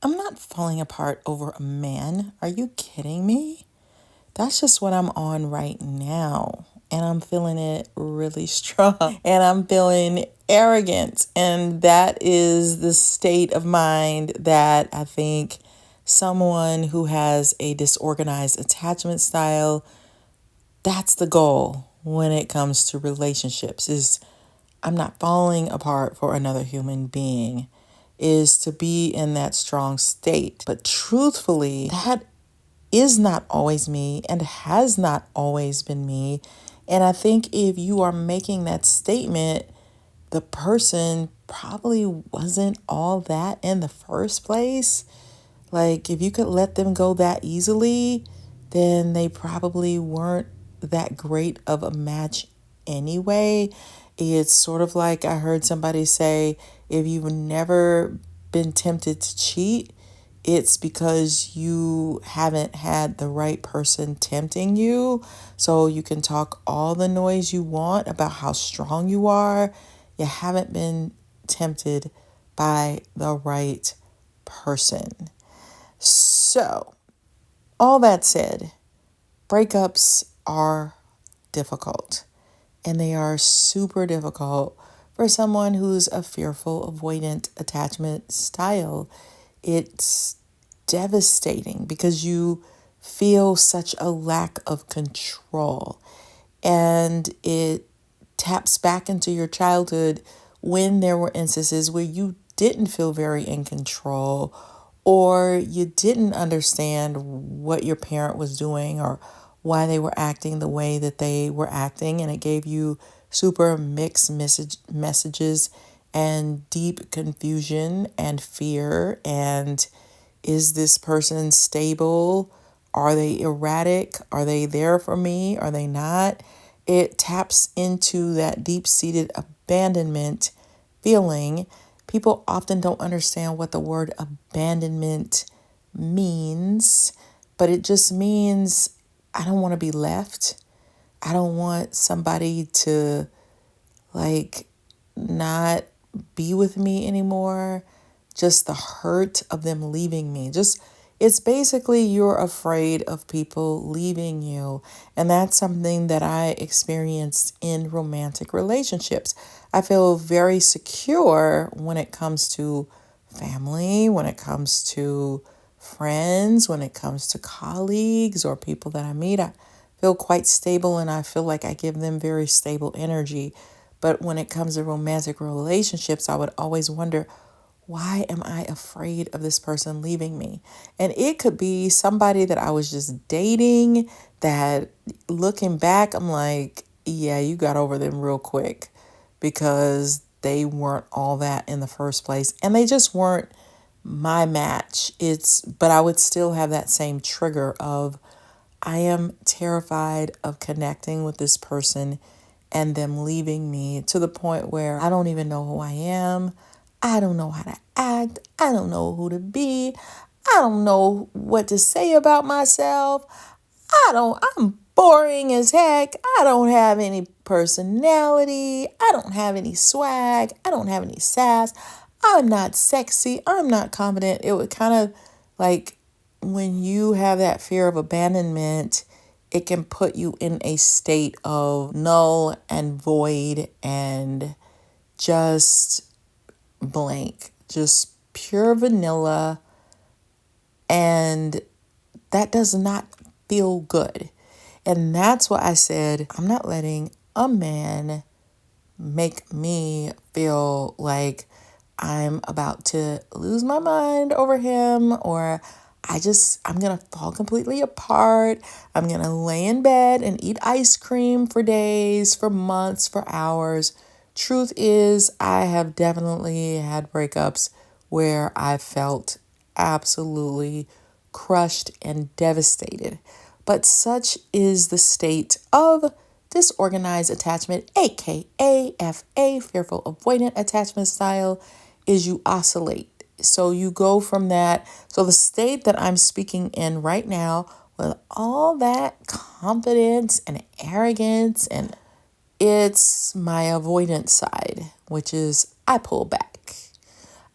I'm not falling apart over a man. Are you kidding me? That's just what I'm on right now. And I'm feeling it really strong. And I'm feeling arrogant. And that is the state of mind that I think someone who has a disorganized attachment style, that's the goal when it comes to relationships, is I'm not falling apart for another human being, is to be in that strong state. But truthfully, that is not always me and has not always been me. And I think if you are making that statement, the person probably wasn't all that in the first place. Like, if you could let them go that easily, then they probably weren't that great of a match anyway. It's sort of like I heard somebody say, if you've never been tempted to cheat, it's because you haven't had the right person tempting you. So you can talk all the noise you want about how strong you are. You haven't been tempted by the right person. So, all that said, breakups are difficult, and they are super difficult for someone who's a fearful, avoidant attachment style. It's devastating because you feel such a lack of control, and it taps back into your childhood when there were instances where you didn't feel very in control, or you didn't understand what your parent was doing or why they were acting the way that they were acting, and it gave you super mixed messages and deep confusion and fear. And is this person stable? Are they erratic? Are they there for me? Are they not? It taps into that deep-seated abandonment feeling. People often don't understand what the word abandonment means, but it just means I don't want to be left. I don't want somebody to like not be with me anymore. Just the hurt of them leaving me. Just it's basically you're afraid of people leaving you. And that's something that I experienced in romantic relationships. I feel very secure when it comes to family, when it comes to friends, when it comes to colleagues or people that I meet. I feel quite stable and I feel like I give them very stable energy. But when it comes to romantic relationships, I would always wonder, why am I afraid of this person leaving me? And it could be somebody that I was just dating that looking back, I'm like, yeah, you got over them real quick because they weren't all that in the first place. And they just weren't my match. But I would still have that same trigger of I am terrified of connecting with this person and them leaving me to the point where I don't even know who I am. I don't know how to act. I don't know who to be. I don't know what to say about myself. I'm boring as heck. I don't have any personality. I don't have any swag. I don't have any sass. I'm not sexy. I'm not confident. It would kind of like when you have that fear of abandonment, it can put you in a state of null and void and just blank, just pure vanilla. And that does not feel good. And that's why I said, I'm not letting a man make me feel like I'm about to lose my mind over him, or I'm going to fall completely apart. I'm going to lay in bed and eat ice cream for days, for months, for hours. Truth is, I have definitely had breakups where I felt absolutely crushed and devastated. But such is the state of disorganized attachment, aka FA, fearful avoidant attachment style, is you oscillate. So you go from that. So the state that I'm speaking in right now, with all that confidence and arrogance, and it's my avoidance side, which is I pull back.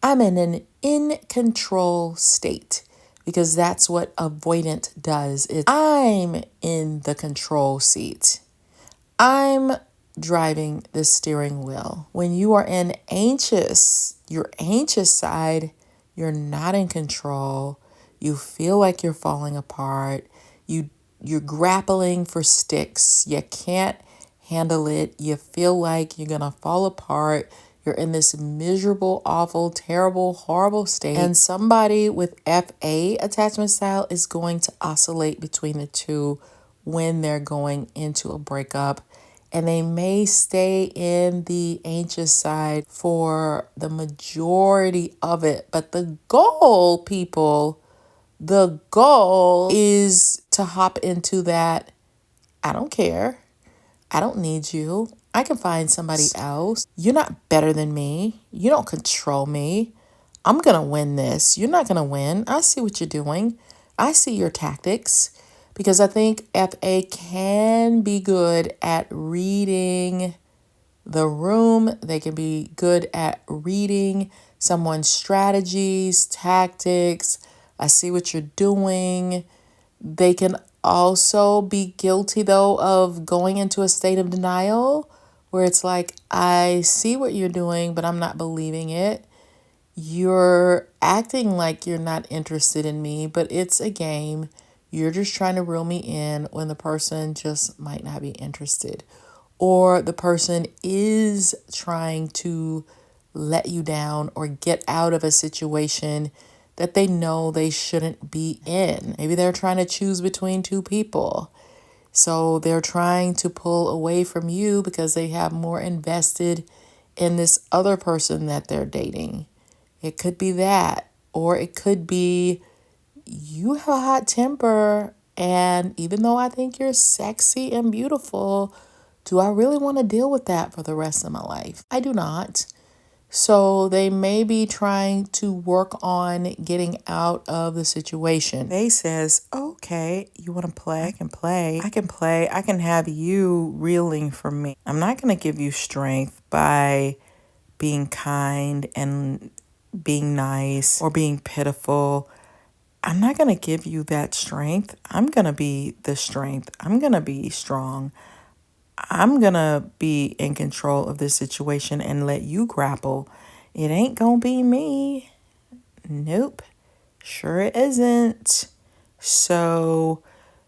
I'm in an in control state because that's what avoidant does. I'm in the control seat. I'm driving the steering wheel. When you are in your anxious side, you're not in control. You feel like you're falling apart. You're grappling for sticks. You can't handle it. You feel like you're going to fall apart. You're in this miserable, awful, terrible, horrible state. And somebody with FA attachment style is going to oscillate between the two when they're going into a breakup. And they may stay in the anxious side for the majority of it. But the goal, people, the goal is to hop into that. I don't care. I don't need you. I can find somebody else. You're not better than me. You don't control me. I'm going to win this. You're not going to win. I see what you're doing. I see your tactics. Because I think FA can be good at reading the room. They can be good at reading someone's strategies, tactics. I see what you're doing. They can also be guilty, though, of going into a state of denial where it's like, I see what you're doing, but I'm not believing it. You're acting like you're not interested in me, but it's a game. You're just trying to reel me in when the person just might not be interested. Or the person is trying to let you down or get out of a situation that they know they shouldn't be in. Maybe they're trying to choose between two people. So they're trying to pull away from you because they have more invested in this other person that they're dating. It could be that. Or it could be you have a hot temper, and even though I think you're sexy and beautiful, do I really want to deal with that for the rest of my life? I do not. So they may be trying to work on getting out of the situation. They says, okay, you want to play? I can play. I can play. I can have you reeling for me. I'm not going to give you strength by being kind and being nice or being pitiful. I'm not going to give you that strength. I'm going to be the strength. I'm going to be strong. I'm going to be in control of this situation and let you grapple. It ain't going to be me. Nope. Sure it isn't. So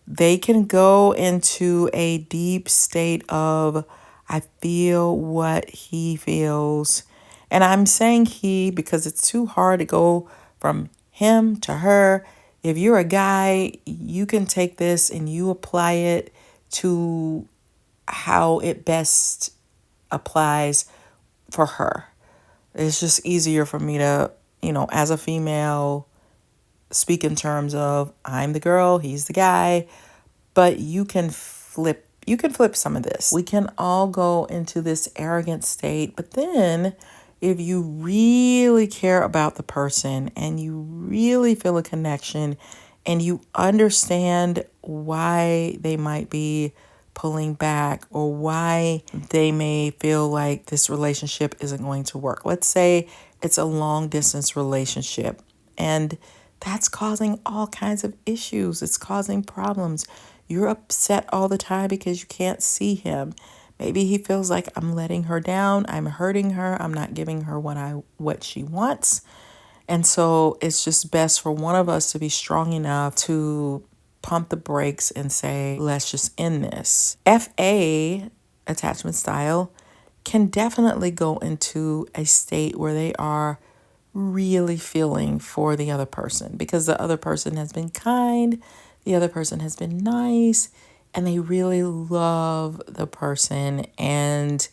they can go into a deep state of, I feel what he feels. And I'm saying he because it's too hard to go from him to her. If you're a guy, you can take this and you apply it to how it best applies for her. It's just easier for me to, as a female, speak in terms of I'm the girl, he's the guy, but you can flip some of this. We can all go into this arrogant state, but then if you really care about the person and you really feel a connection and you understand why they might be pulling back or why they may feel like this relationship isn't going to work. Let's say it's a long distance relationship and that's causing all kinds of issues. It's causing problems. You're upset all the time because you can't see him. Maybe he feels like I'm letting her down. I'm hurting her. I'm not giving her what she wants. And so it's just best for one of us to be strong enough to pump the brakes and say, let's just end this. FA, attachment style, can definitely go into a state where they are really feeling for the other person because the other person has been kind, the other person has been nice, and they really love the person and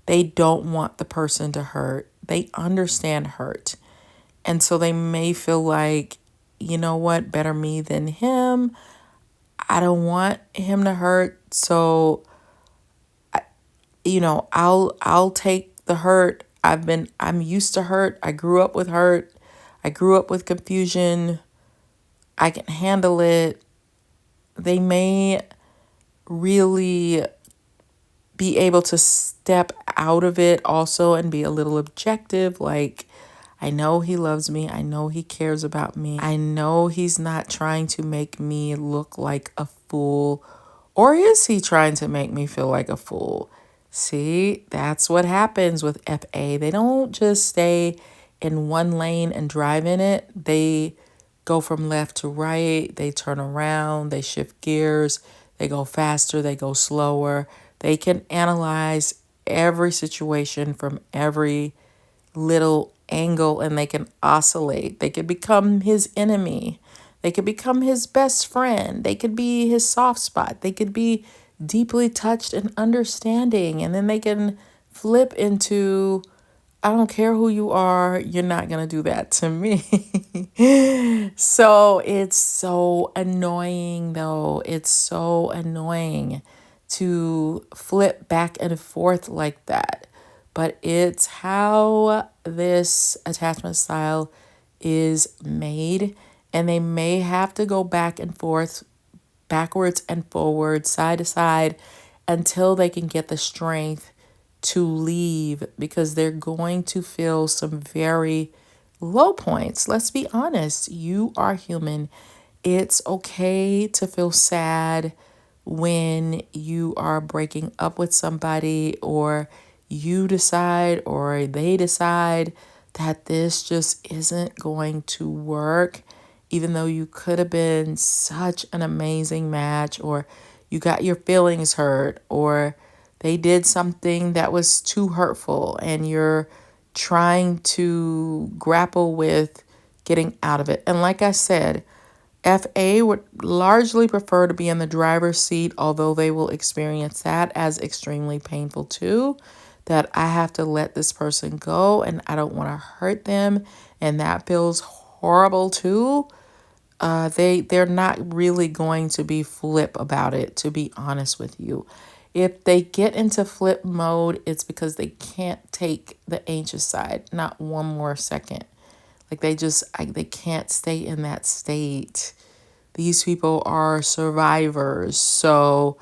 they don't want the person to hurt. They understand hurt. And so they may feel like, you know what, better me than him. I don't want him to hurt. So, I'll take the hurt. I'm used to hurt. I grew up with hurt. I grew up with confusion. I can handle it. They may really be able to step out of it also and be a little objective. Like, I know he loves me. I know he cares about me. I know he's not trying to make me look like a fool. Or is he trying to make me feel like a fool? See, that's what happens with FA. They don't just stay in one lane and drive in it. They go from left to right. They turn around. They shift gears. They go faster. They go slower. They can analyze every situation from every little angle, and they can oscillate. They could become his enemy. They could become his best friend. They could be his soft spot. They could be deeply touched and understanding. And then they can flip into, I don't care who you are, you're not going to do that to me. So it's so annoying, though. It's so annoying to flip back and forth like that. But it's how this attachment style is made. And they may have to go back and forth, backwards and forward, side to side, until they can get the strength to leave, because they're going to feel some very low points. Let's be honest. You are human. It's okay to feel sad when you are breaking up with somebody, or you decide or they decide that this just isn't going to work, even though you could have been such an amazing match, or you got your feelings hurt, or they did something that was too hurtful and you're trying to grapple with getting out of it. And like I said, FA would largely prefer to be in the driver's seat, although they will experience that as extremely painful too, that I have to let this person go and I don't want to hurt them, and that feels horrible too. They're not really going to be flip about it, to be honest with you. If they get into flip mode, it's because they can't take the anxious side, not one more second. Like they can't stay in that state. These people are survivors. So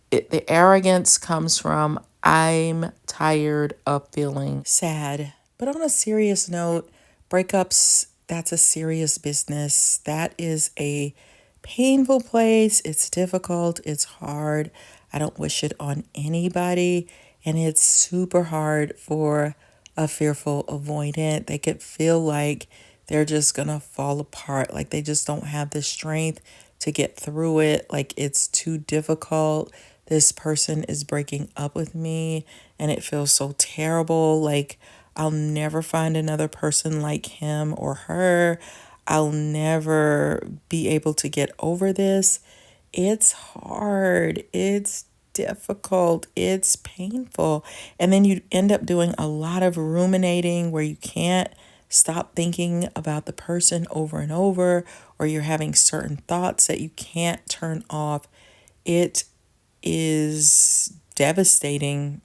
the arrogance comes from, I'm tired of feeling sad. But on a serious note, breakups, that's a serious business. That is a painful place. It's difficult. It's hard. I don't wish it on anybody. And it's super hard for a fearful avoidant. They could feel like they're just going to fall apart. Like they just don't have the strength to get through it. Like it's too difficult. This person is breaking up with me and it feels so terrible. Like I'll never find another person like him or her. I'll never be able to get over this. It's hard. It's difficult. It's painful. And then you end up doing a lot of ruminating where you can't stop thinking about the person over and over, or you're having certain thoughts that you can't turn off. It is devastating.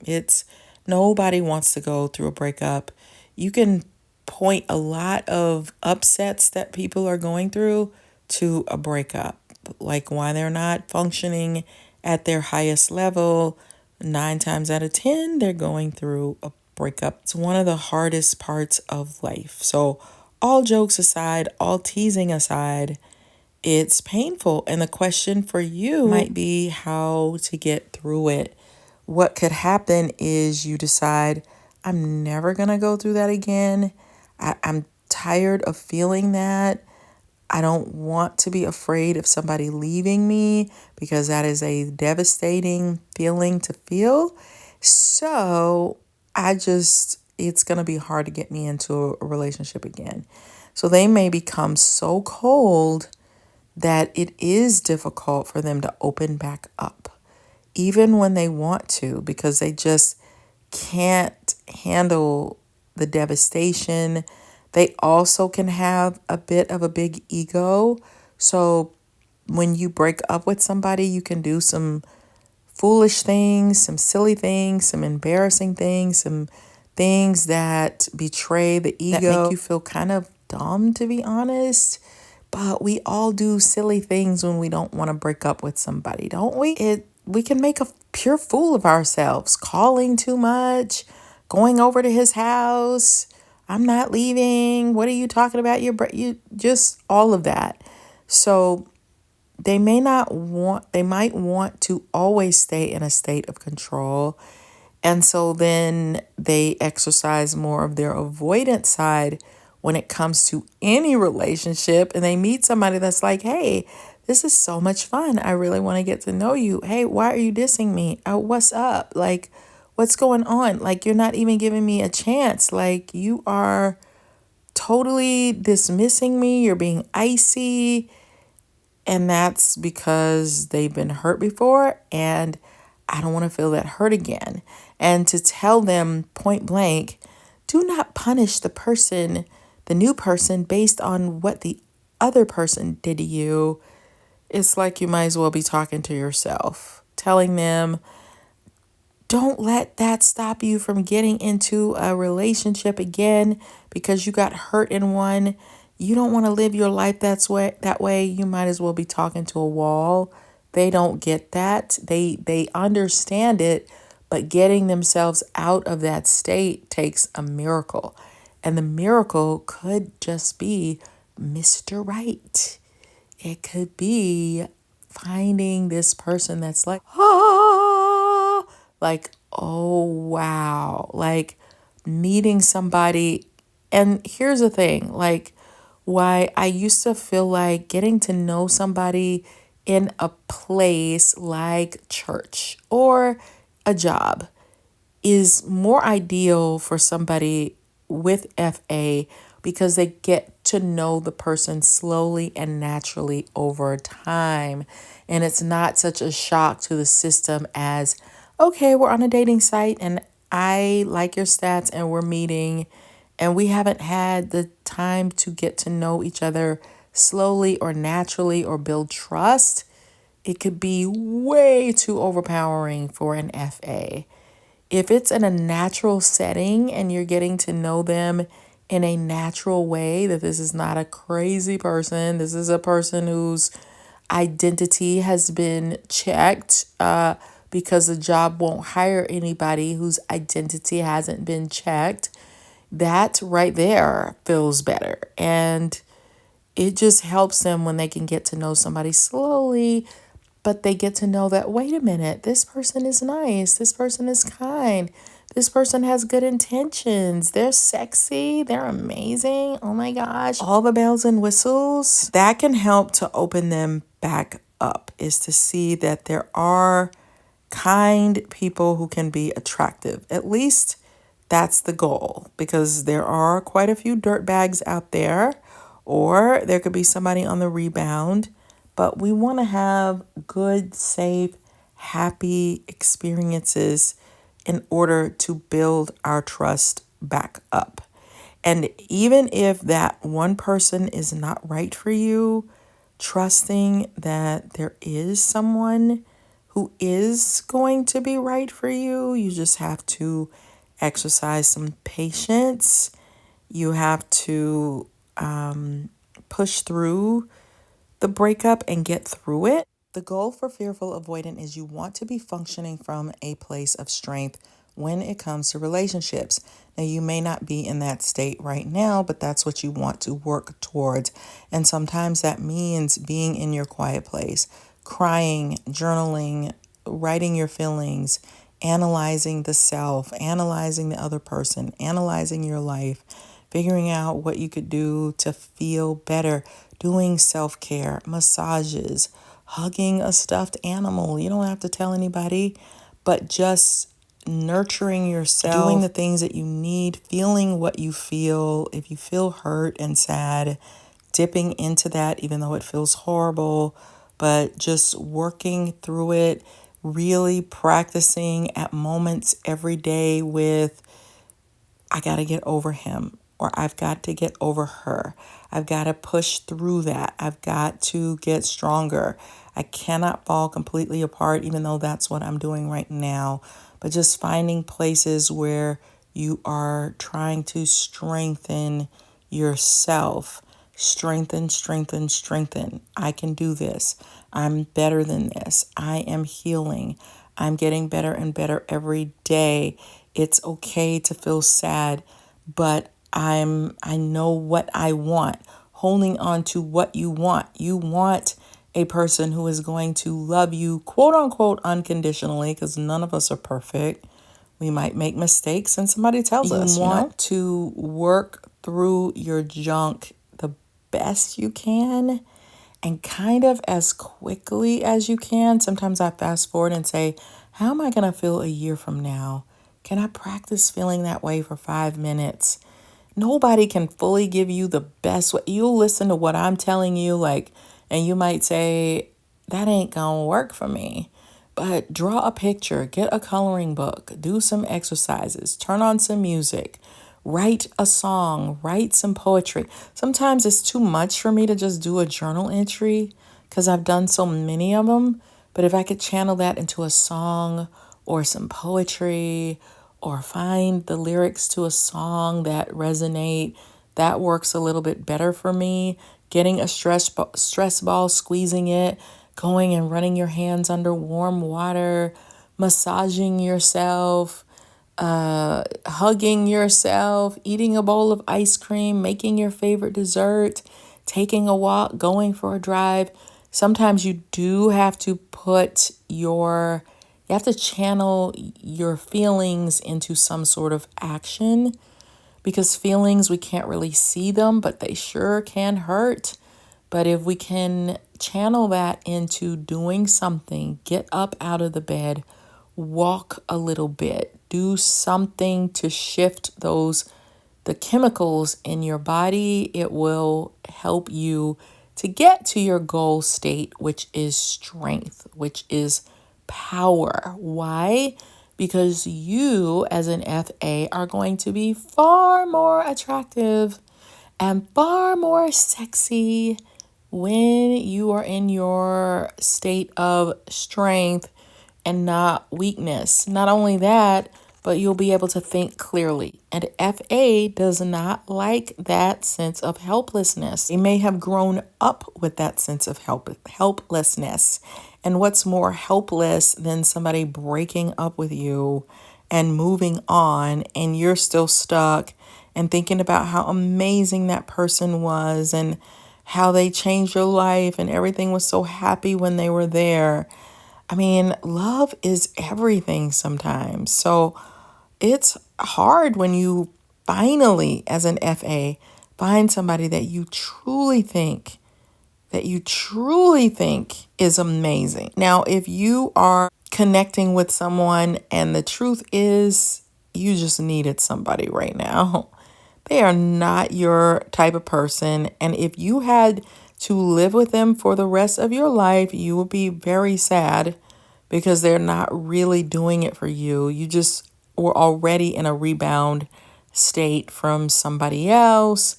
Nobody wants to go through a breakup. You can point a lot of upsets that people are going through to a breakup, like why they're not functioning at their highest level. 9 times out of 10, they're going through a breakup. It's one of the hardest parts of life. So all jokes aside, all teasing aside, it's painful. And the question for you might be how to get through it. What could happen is you decide, I'm never going to go through that again. I'm tired of feeling that. I don't want to be afraid of somebody leaving me, because that is a devastating feeling to feel. So it's going to be hard to get me into a relationship again. So they may become so cold that it is difficult for them to open back up, even when they want to, because they just can't handle the devastation. They also can have a bit of a big ego. So when you break up with somebody, you can do some foolish things, some silly things, some embarrassing things, some things that betray the ego, that make you feel kind of dumb, to be honest. But we all do silly things when we don't want to break up with somebody, don't we? We can make a pure fool of ourselves, calling too much, going over to his house. I'm not leaving. What are you talking about? You just all of that. So they might want to always stay in a state of control. And so then they exercise more of their avoidant side when it comes to any relationship. And they meet somebody that's like, hey, this is so much fun. I really want to get to know you. Hey, why are you dissing me? What's up? Like, what's going on? Like, you're not even giving me a chance. Like, you are totally dismissing me. You're being icy. And that's because they've been hurt before, and I don't want to feel that hurt again. And to tell them point blank, do not punish the new person, based on what the other person did to you. It's like you might as well be talking to yourself, telling them, don't let that stop you from getting into a relationship again because you got hurt in one. You don't want to live your life that way. You might as well be talking to a wall. They don't get that. They understand it, but getting themselves out of that state takes a miracle. And the miracle could just be Mr. Right. It could be finding this person that's like, like, oh, wow. Like meeting somebody. And here's the thing, like, why I used to feel like getting to know somebody in a place like church or a job is more ideal for somebody with FA because they get to know the person slowly and naturally over time. And it's not such a shock to the system as, okay, we're on a dating site and I like your stats and we're meeting and we haven't had the time to get to know each other slowly or naturally or build trust. It could be way too overpowering for an FA. If it's in a natural setting and you're getting to know them in a natural way, that this is not a crazy person, this is a person whose identity has been checked because the job won't hire anybody whose identity hasn't been checked, that right there feels better. And it just helps them when they can get to know somebody slowly, but they get to know that, wait a minute, this person is nice. This person is kind. This person has good intentions. They're sexy. They're amazing. Oh my gosh. All the bells and whistles. That can help to open them back up, is to see that there are kind people who can be attractive. At least that's the goal, because there are quite a few dirtbags out there, or there could be somebody on the rebound. But we want to have good, safe, happy experiences in order to build our trust back up. And even if that one person is not right for you, trusting that there is someone who is going to be right for you, you just have to exercise some patience. You have to push through the breakup and get through it. The goal for fearful avoidant is you want to be functioning from a place of strength when it comes to relationships. Now, you may not be in that state right now, but that's what you want to work towards. And sometimes that means being in your quiet place, crying, journaling, writing your feelings, analyzing the self, analyzing the other person, analyzing your life, figuring out what you could do to feel better, doing self-care, massages, hugging a stuffed animal. You don't have to tell anybody, but just nurturing yourself, doing the things that you need, feeling what you feel. If you feel hurt and sad, dipping into that, even though it feels horrible, but just working through it, really practicing at moments every day with, I got to get over him, or I've got to get over her. I've got to push through that. I've got to get stronger. I cannot fall completely apart, even though that's what I'm doing right now. But just finding places where you are trying to strengthen yourself. Strengthen, strengthen, strengthen. I can do this. I'm better than this. I am healing. I'm getting better and better every day. It's okay to feel sad, but I know what I want. Holding on to what you want. You want a person who is going to love you, quote unquote, unconditionally, because none of us are perfect. We might make mistakes and somebody tells us, you want to work through your junk the best you can and kind of as quickly as you can. Sometimes I fast forward and say, how am I going to feel a year from now? Can I practice feeling that way for 5 minutes? Nobody can fully give you the best way. You'll listen to what I'm telling you, and you might say, that ain't gonna work for me. But draw a picture, get a coloring book, do some exercises, turn on some music, write a song, write some poetry. Sometimes it's too much for me to just do a journal entry because I've done so many of them. But if I could channel that into a song or some poetry or find the lyrics to a song that resonate, that works a little bit better for me. Getting a stress ball, squeezing it, going and running your hands under warm water, massaging yourself, hugging yourself, eating a bowl of ice cream, making your favorite dessert, taking a walk, going for a drive. Sometimes you do have to you have to channel your feelings into some sort of action, because feelings, we can't really see them, but they sure can hurt. But if we can channel that into doing something, get up out of the bed, walk a little bit, do something to shift the chemicals in your body, it will help you to get to your goal state, which is strength, which is power. Why? Because you, as an FA, are going to be far more attractive and far more sexy when you are in your state of strength and not weakness. Not only that, but you'll be able to think clearly. And FA does not like that sense of helplessness. They may have grown up with that sense of helplessness. And what's more helpless than somebody breaking up with you and moving on, and you're still stuck and thinking about how amazing that person was and how they changed your life and everything was so happy when they were there. I mean, love is everything sometimes. So it's hard when you finally, as an FA, find somebody that you truly think is amazing. Now, if you are connecting with someone and the truth is you just needed somebody right now, they are not your type of person. And if you had to live with them for the rest of your life, you would be very sad because they're not really doing it for you. You just were already in a rebound state from somebody else.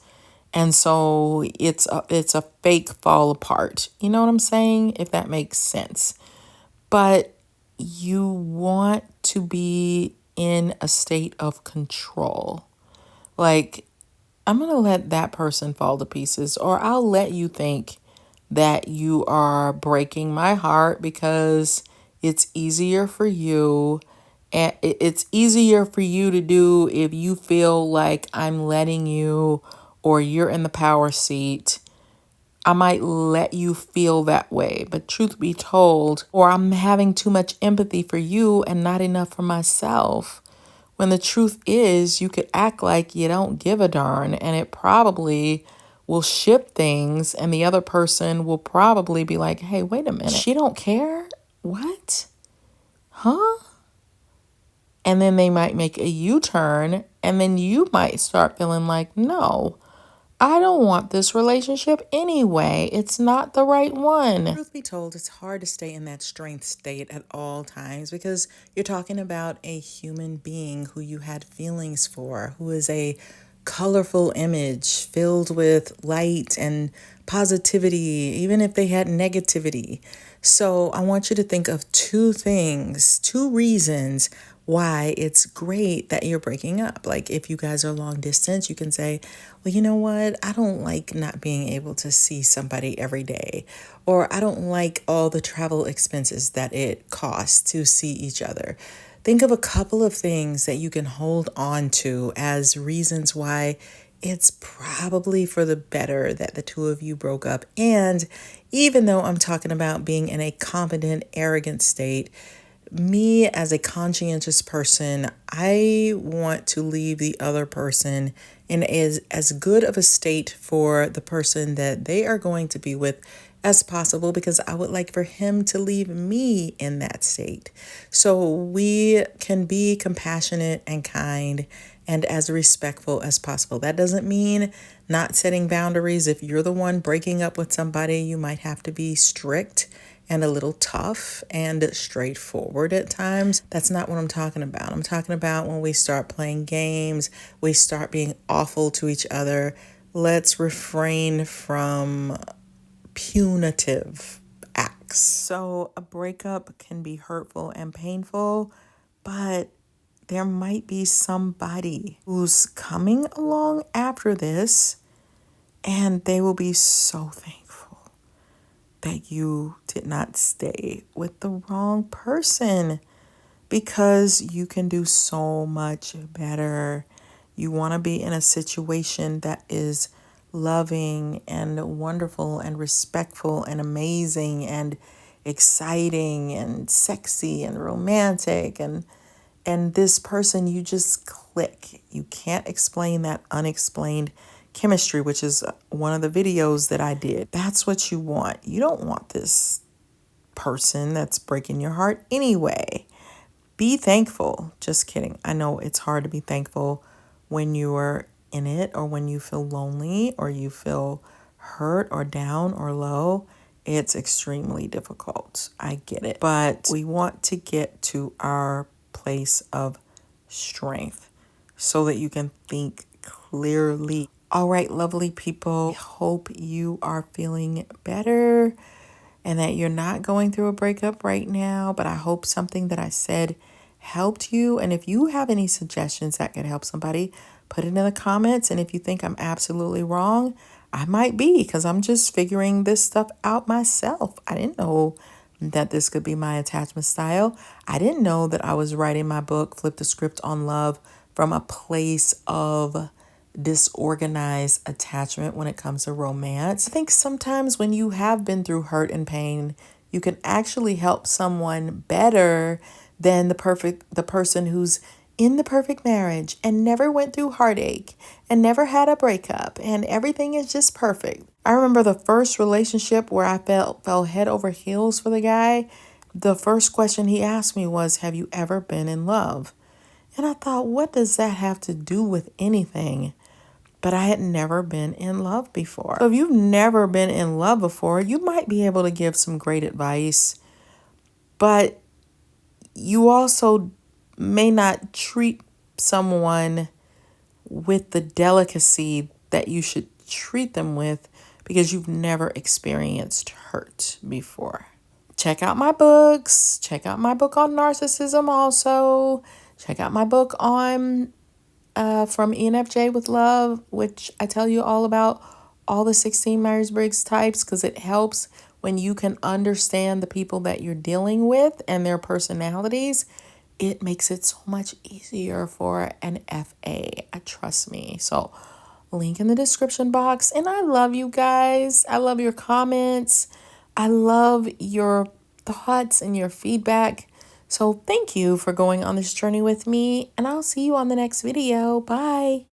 And so it's a fake fall apart. You know what I'm saying? If that makes sense. But you want to be in a state of control. Like, I'm going to let that person fall to pieces, or I'll let you think that you are breaking my heart because it's easier for you. And it's easier for you to do if you feel like I'm letting you, or you're in the power seat. I might let you feel that way, but truth be told, or I'm having too much empathy for you and not enough for myself. When the truth is, you could act like you don't give a darn, and it probably will shift things, and the other person will probably be like, hey, wait a minute, she don't care? What? Huh? And then they might make a U-turn, and then you might start feeling like, no, I don't want this relationship anyway. It's not the right one. Truth be told, it's hard to stay in that strength state at all times because you're talking about a human being who you had feelings for, who is a colorful image filled with light and positivity, even if they had negativity. So I want you to think of two reasons why it's great that you're breaking up. Like if you guys are long distance, you can say, well, you know what? I don't like not being able to see somebody every day, or I don't like all the travel expenses that it costs to see each other. Think of a couple of things that you can hold on to as reasons why it's probably for the better that the two of you broke up. And even though I'm talking about being in a confident, arrogant state, me as a conscientious person, I want to leave the other person in as good of a state for the person that they are going to be with as possible, because I would like for him to leave me in that state. So we can be compassionate and kind and as respectful as possible. That doesn't mean not setting boundaries. If you're the one breaking up with somebody, you might have to be strict and a little tough and straightforward at times. That's not what I'm talking about. I'm talking about when we start playing games, we start being awful to each other. Let's refrain from punitive acts. So a breakup can be hurtful and painful, but there might be somebody who's coming along after this, and they will be so thankful that you did not stay with the wrong person, because you can do so much better. You want to be in a situation that is loving and wonderful and respectful and amazing and exciting and sexy and romantic, and this person, you just click. You can't explain that unexplained chemistry, which is one of the videos that I did. That's what you want. You don't want this person that's breaking your heart anyway. Be thankful. Just kidding. I know it's hard to be thankful when you're in it, or when you feel lonely, or you feel hurt or down or low. It's extremely difficult. I get it. But we want to get to our place of strength so that you can think clearly. All right, lovely people. I hope you are feeling better and that you're not going through a breakup right now, but I hope something that I said helped you. And if you have any suggestions that could help somebody, put it in the comments. And if you think I'm absolutely wrong, I might be, because I'm just figuring this stuff out myself. I didn't know that this could be my attachment style. I didn't know that I was writing my book, Flip the Script on Love, from a place of disorganized attachment when it comes to romance. I think sometimes when you have been through hurt and pain, you can actually help someone better than the person who's in the perfect marriage and never went through heartache and never had a breakup and everything is just perfect. I remember the first relationship where I fell head over heels for the guy. The first question he asked me was, "Have you ever been in love?" And I thought, what does that have to do with anything? But I had never been in love before. So if you've never been in love before, you might be able to give some great advice, but you also may not treat someone with the delicacy that you should treat them with, because you've never experienced hurt before. Check out my books. Check out my book on narcissism also. Check out my book on from ENFJ with Love, which I tell you all about all the 16 MYERS-Briggs types, because it helps when you can understand the people that you're dealing with and their personalities. It makes it so much easier for an FA. Trust me. So link in the description box. And I love you guys. I love your comments. I love your thoughts and your feedback. So thank you for going on this journey with me, and I'll see you on the next video. Bye.